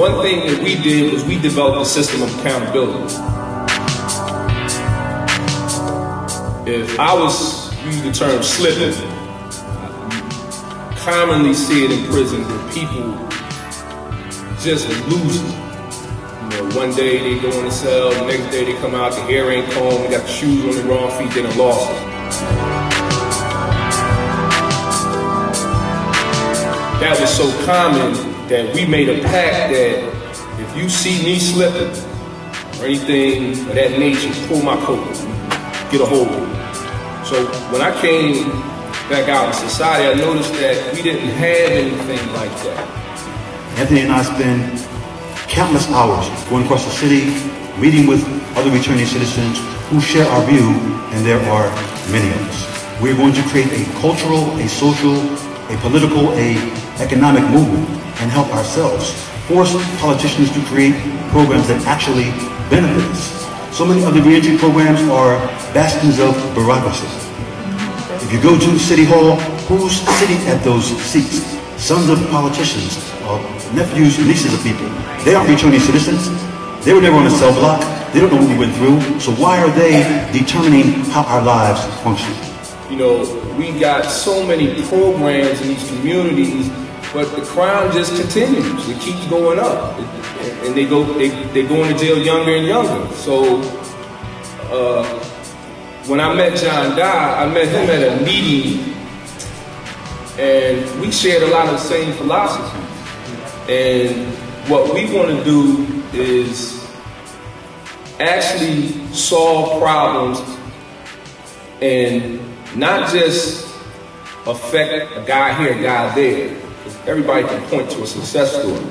one thing that we did was we developed a system of accountability. If I was using the term slipping, I commonly see it in prison where people just lose it. You know, one day they go in the cell, the next day they come out, the hair ain't combed, they got the shoes on the wrong feet, they done lost it. That was so common that we made a pact that if you see me slipping or anything of that nature, pull my coat, get a hold of it. So when I came back out in society, I noticed that we didn't have anything like that. Anthony and I spend countless hours going across the city, meeting with other returning citizens who share our view, and there are many of us. We're going to create a cultural, a social, a political, a economic movement and help ourselves force politicians to create programs that actually benefit us. So many of the reentry programs are bastions of bureaucracy. If you go to City Hall, who's sitting at those seats? Sons of politicians, nephews, nieces of people. They aren't returning citizens. They were never on a cell block. They don't know what we went through. So why are they determining how our lives function? You know, we got so many programs in these communities, but the crime just continues. It keeps going up, and they go into jail younger and younger. So when I met John Dye, I met him at a meeting, and we shared a lot of the same philosophies. And what we want to do is actually solve problems and not just affect a guy here, a guy there. Everybody can point to a success story.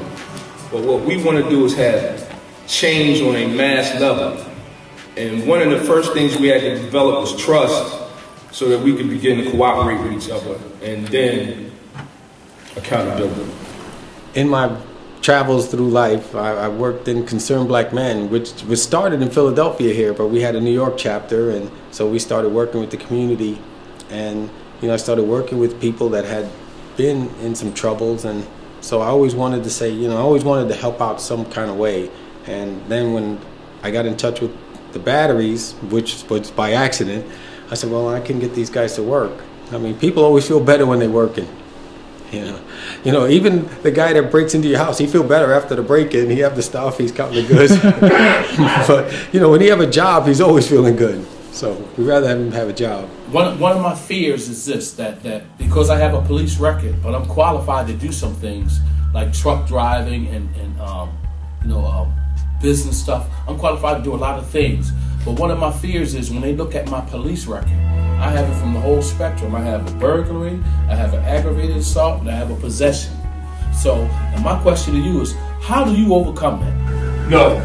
But what we want to do is have change on a mass level. And one of the first things we had to develop was trust so that we could begin to cooperate with each other, and then accountability. In my travels through life, I worked in Concerned Black Men, which was started in Philadelphia here, but we had a New York chapter, and so we started working with the community. And I started working with people that had been in some troubles, and so I always wanted to say, I always wanted to help out some kind of way. And then when I got in touch with the batteries, which was by accident, I said, well, I can get these guys to work. I mean, people always feel better when they're working. Even the guy that breaks into your house, he feel better after the break-in. He have the stuff, he's counting the goods. But when he have a job, he's always feeling good. So we'd rather have him have a job. One of my fears is this, that because I have a police record, but I'm qualified to do some things like truck driving and business stuff. I'm qualified to do a lot of things. But one of my fears is when they look at my police record, I have it from the whole spectrum. I have a burglary, I have an aggravated assault, and I have a possession. So, and my question to you is, how do you overcome that? No.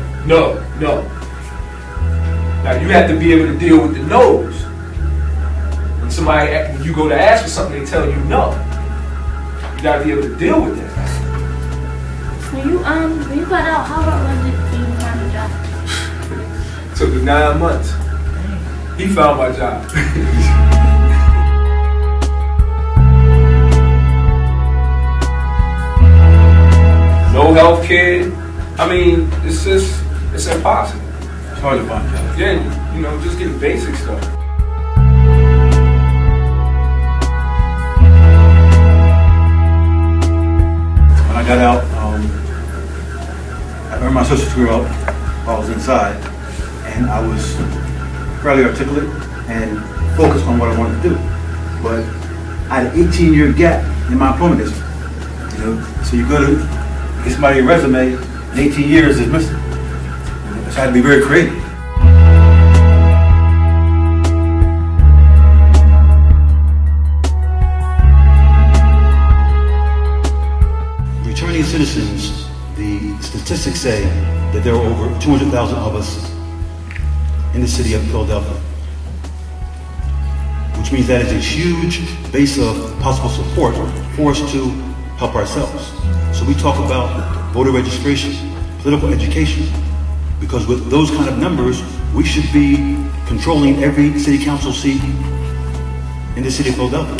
Now you have to be able to deal with the no's. When you go to ask for something, they tell you no. You got to be able to deal with that. When you got out, how long was it for you to find a job? Took me 9 months. He found my job. No health care. I mean, it's impossible. It's hard to find jobs. Yeah, just getting basic stuff. When I got out, I earned my social security while I was inside, and I was fairly articulate and focused on what I wanted to do. But I had an 18-year gap in my employment history. So you go to get somebody a resume, and 18 years is missing. So I had to be very creative. Returning citizens, the statistics say that there are over 200,000 of us in the city of Philadelphia, which means that is a huge base of possible support for us to help ourselves. So we talk about voter registration, political education, because with those kind of numbers, we should be controlling every city council seat in the city of Philadelphia.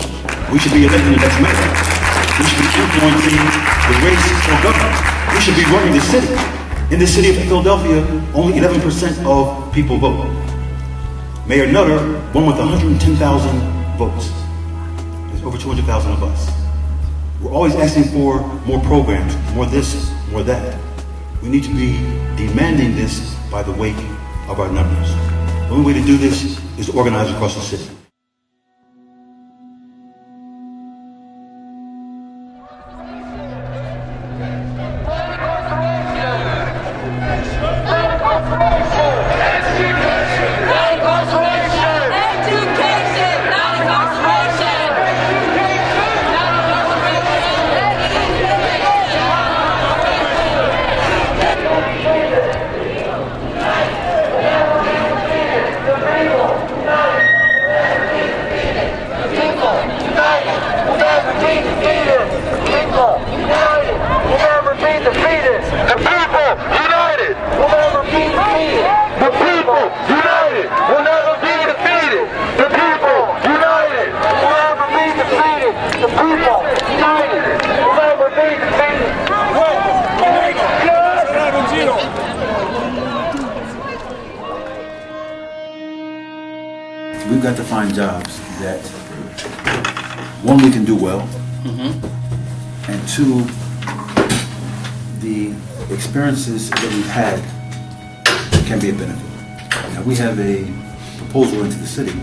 We should be electing the next mayor. We should be influencing the race for government. We should be running the city. In the city of Philadelphia, only 11% of people vote. Mayor Nutter won with 110,000 votes. There's over 200,000 of us. We're always asking for more programs, more this, more that. We need to be demanding this by the weight of our numbers. The only way to do this is to organize across the city. We've got to find jobs that, one, we can do well, and two, the experiences that we've had can be a benefit. Now, we have a proposal into the city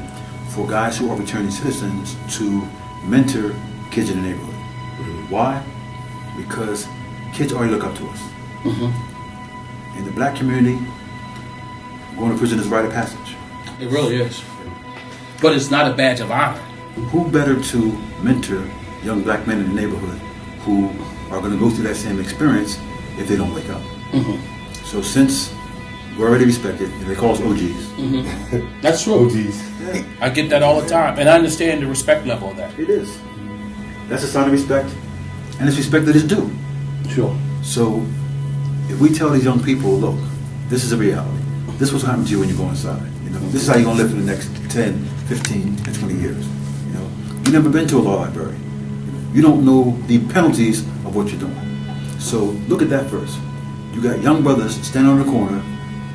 for guys who are returning citizens to mentor kids in the neighborhood. Why? Because kids already look up to us. In the black community, going to prison is a rite of passage. It really is. But it's not a badge of honor. Who better to mentor young black men in the neighborhood who are going to go through that same experience if they don't wake up? So since we're already respected, they call us OGs. That's true. OGs. Yeah. I get that all the time, and I understand the respect level of that. It is. That's a sign of respect, and it's respect that is due. Sure. So if we tell these young people, look, this is a reality. This is what's happening to you when you go inside. You know, this is how you're going to live for the next 10, 15, and 20 years. You know, you've never been to a law library. You don't know the penalties of what you're doing. So look at that first. You got young brothers standing on the corner,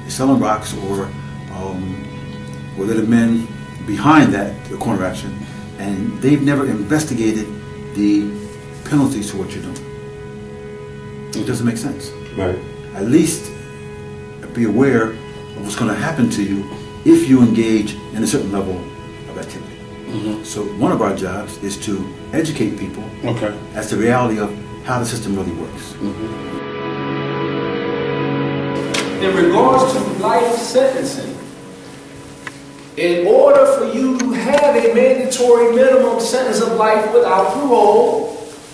selling rocks, or they're the men behind that, the corner action, and they've never investigated the penalties to what you're doing. It doesn't make sense. Right. At least be aware of what's going to happen to you if you engage in a certain level of activity. So one of our jobs is to educate people as to the reality of how the system really works. In regards to life sentencing, in order for you to have a mandatory minimum sentence of life without parole,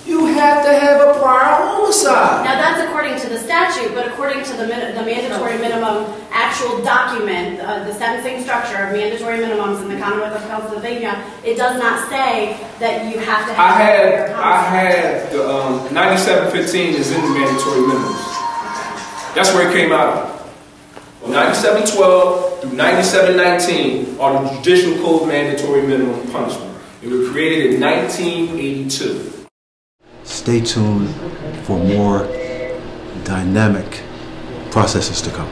you have to have a prior homicide. Now that's according to the statute, but according to the mandatory minimum actual document, the sentencing structure of mandatory minimums in the Commonwealth of Pennsylvania, it does not say that you have to have I had the 9715 is in the mandatory minimums. That's where it came out of. 9712 through 9719 are the Judicial Code mandatory minimum punishment. It was created in 1982. Stay tuned for more dynamic processes to come.